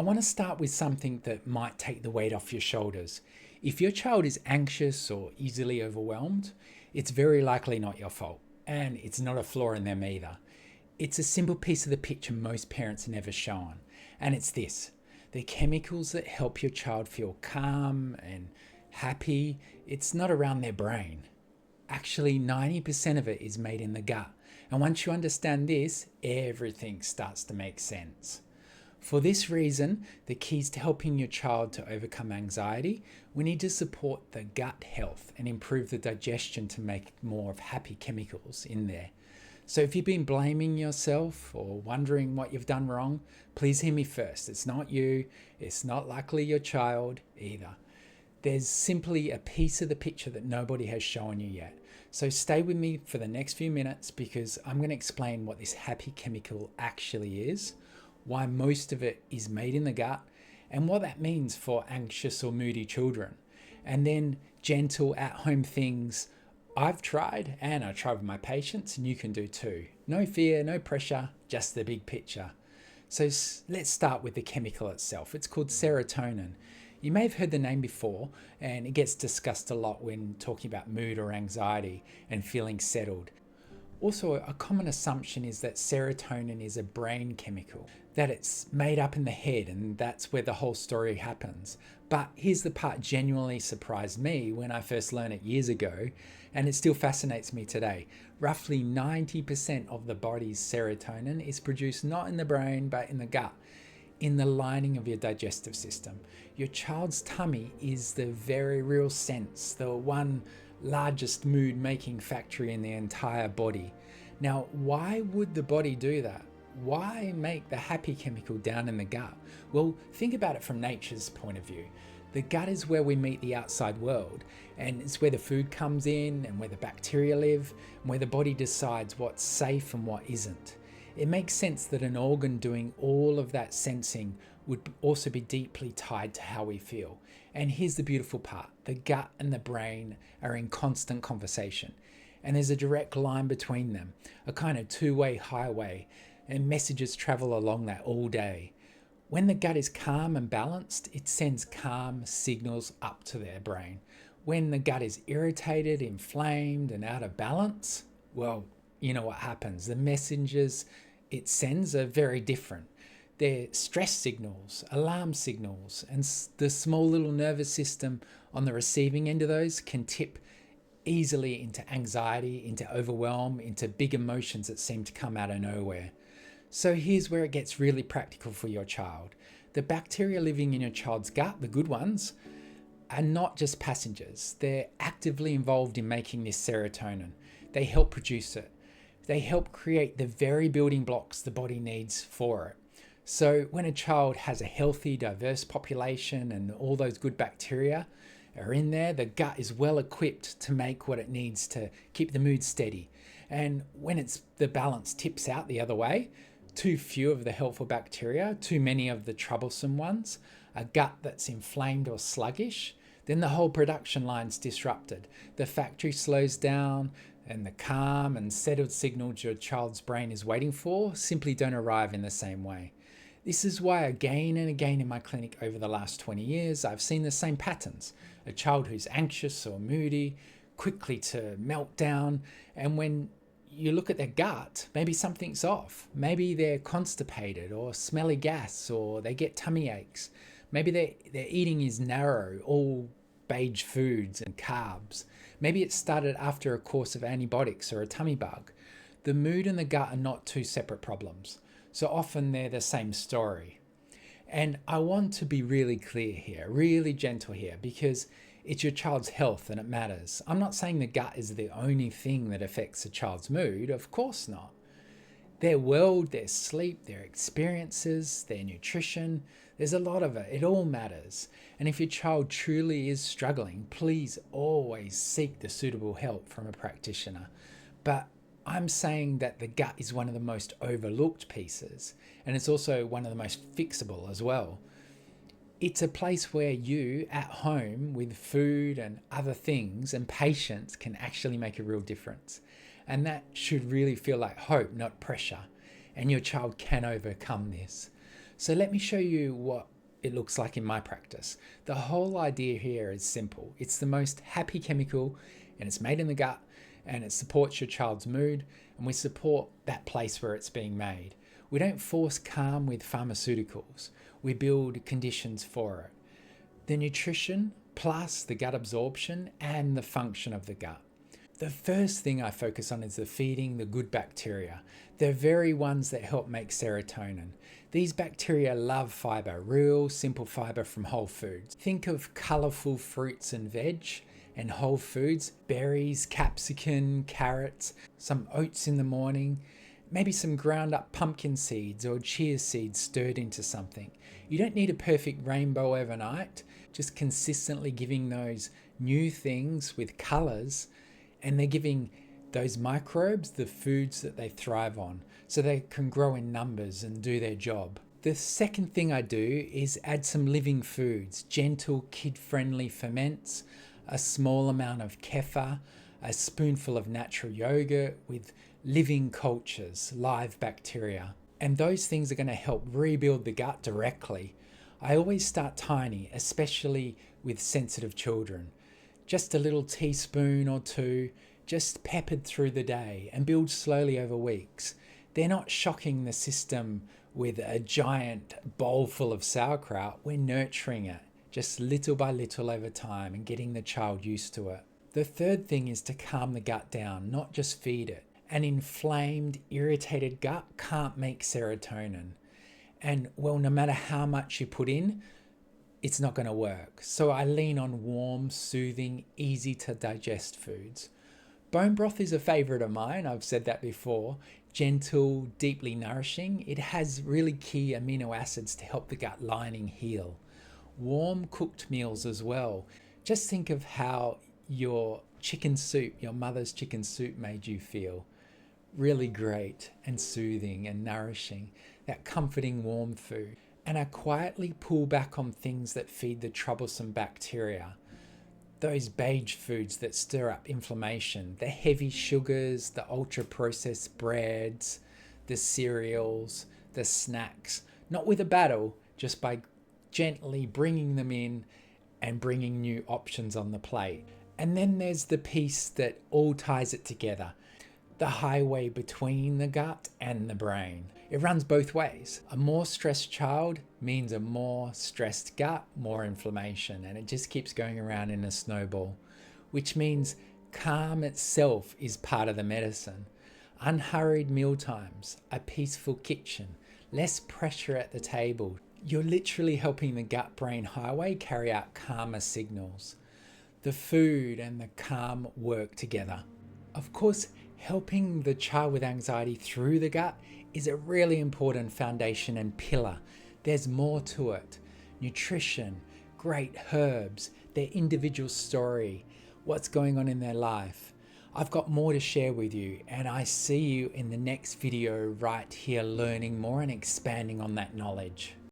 I want to start with something that might take the weight off your shoulders. If your child is anxious or easily overwhelmed, it's very likely not your fault, and it's not a flaw in them either. It's a simple piece of the picture most parents are never shown, and it's this. The chemicals that help your child feel calm and happy, it's not around their brain. Actually, 90% of it is made in the gut. And once you understand this, everything starts to make sense. For this reason, the keys to helping your child to overcome anxiety, we need to support the gut health and improve the digestion to make more of happy chemicals in there. So if you've been blaming yourself or wondering what you've done wrong, please hear me first. It's not you. It's not likely your child either. There's simply a piece of the picture that nobody has shown you yet. So stay with me for the next few minutes because I'm going to explain what this happy chemical actually is, why most of it is made in the gut, and what that means for anxious or moody children. And then gentle at-home things I've tried, and I tried with my patients, and you can do too. No fear, no pressure, just the big picture. So let's start with the chemical itself. It's called serotonin. You may have heard the name before, and it gets discussed a lot when talking about mood or anxiety and feeling settled. Also, a common assumption is that serotonin is a brain chemical, that it's made up in the head and that's where the whole story happens. But here's the part genuinely surprised me when I first learned it years ago, and it still fascinates me today. Roughly 90% of the body's serotonin is produced not in the brain but in the gut, in the lining of your digestive system. Your child's tummy is the very real sense, the one largest mood-making factory in the entire body. Now, why would the body do that? Why make the happy chemical down in the gut? Well, think about it from nature's point of view. The gut is where we meet the outside world, and it's where the food comes in and where the bacteria live, and where the body decides what's safe and what isn't. It makes sense that an organ doing all of that sensing would also be deeply tied to how we feel. And here's the beautiful part. The gut and the brain are in constant conversation. And there's a direct line between them, a kind of two-way highway, and messages travel along that all day. When the gut is calm and balanced, it sends calm signals up to their brain. When the gut is irritated, inflamed, and out of balance, well, you know what happens. The messengers it sends are very different. They're stress signals, alarm signals, and the small little nervous system on the receiving end of those can tip easily into anxiety, into overwhelm, into big emotions that seem to come out of nowhere. So here's where it gets really practical for your child. The bacteria living in your child's gut, the good ones, are not just passengers. They're actively involved in making this serotonin. They help produce it. They help create the very building blocks the body needs for it. So when a child has a healthy, diverse population and all those good bacteria are in there, the gut is well equipped to make what it needs to keep the mood steady. And when the balance tips out the other way, too few of the helpful bacteria, too many of the troublesome ones, a gut that's inflamed or sluggish, then the whole production line's disrupted. The factory slows down, and the calm and settled signals your child's brain is waiting for simply don't arrive in the same way. This is why again and again in my clinic over the last 20 years, I've seen the same patterns. A child who's anxious or moody, quickly to melt down, and when you look at their gut, maybe something's off. Maybe they're constipated or smelly gas, or they get tummy aches. Maybe their eating is narrow, all beige foods and carbs. Maybe it started after a course of antibiotics or a tummy bug. The mood and the gut are not two separate problems. So often they're the same story. And I want to be really clear here, really gentle here, because it's your child's health and it matters. I'm not saying the gut is the only thing that affects a child's mood. Of course not. Their world, their sleep, their experiences, their nutrition, there's a lot of it. It all matters. And if your child truly is struggling, please always seek the suitable help from a practitioner. But I'm saying that the gut is one of the most overlooked pieces, and it's also one of the most fixable as well. It's a place where you, at home, with food and other things and patience, can actually make a real difference. And that should really feel like hope, not pressure. And your child can overcome this. So let me show you what it looks like in my practice. The whole idea here is simple. It's the most happy chemical, and it's made in the gut, and it supports your child's mood, and we support that place where it's being made. We don't force calm with pharmaceuticals. We build conditions for it. The nutrition plus the gut absorption and the function of the gut. The first thing I focus on is the feeding the good bacteria. They're very ones that help make serotonin. These bacteria love fiber, real simple fiber from whole foods. Think of colourful fruits and veg and whole foods, berries, capsicum, carrots, some oats in the morning, maybe some ground up pumpkin seeds or chia seeds stirred into something. You don't need a perfect rainbow overnight, just consistently giving those new things with colours, and they're giving those microbes the foods that they thrive on so they can grow in numbers and do their job. The second thing I do is add some living foods, gentle kid-friendly ferments, a small amount of kefir, a spoonful of natural yogurt with living cultures, live bacteria. And those things are going to help rebuild the gut directly. I always start tiny, especially with sensitive children. Just a little teaspoon or two, just peppered through the day, and build slowly over weeks. They're not shocking the system with a giant bowl full of sauerkraut. We're nurturing it, just little by little over time, and getting the child used to it. The third thing is to calm the gut down, not just feed it. An inflamed, irritated gut can't make serotonin. And well, no matter how much you put in, it's not going to work. So I lean on warm, soothing, easy to digest foods. Bone broth is a favorite of mine. I've said that before. Gentle, deeply nourishing. It has really key amino acids to help the gut lining heal. Warm cooked meals as well. Just think of how your chicken soup, your mother's chicken soup made you feel. Really great and soothing and nourishing. That comforting warm food. And I quietly pull back on things that feed the troublesome bacteria. Those beige foods that stir up inflammation, the heavy sugars, the ultra-processed breads, the cereals, the snacks. Not with a battle, just by gently bringing them in and bringing new options on the plate. And then there's the piece that all ties it together. The highway between the gut and the brain. It runs both ways. A more stressed child means a more stressed gut, more inflammation, and it just keeps going around in a snowball, which means calm itself is part of the medicine. Unhurried meal times, a peaceful kitchen, less pressure at the table. You're literally helping the gut-brain highway carry out calmer signals. The food and the calm work together. Of course, helping the child with anxiety through the gut is a really important foundation and pillar. There's more to it. Nutrition, great herbs, their individual story, what's going on in their life. I've got more to share with you, and I see you in the next video right here learning more and expanding on that knowledge.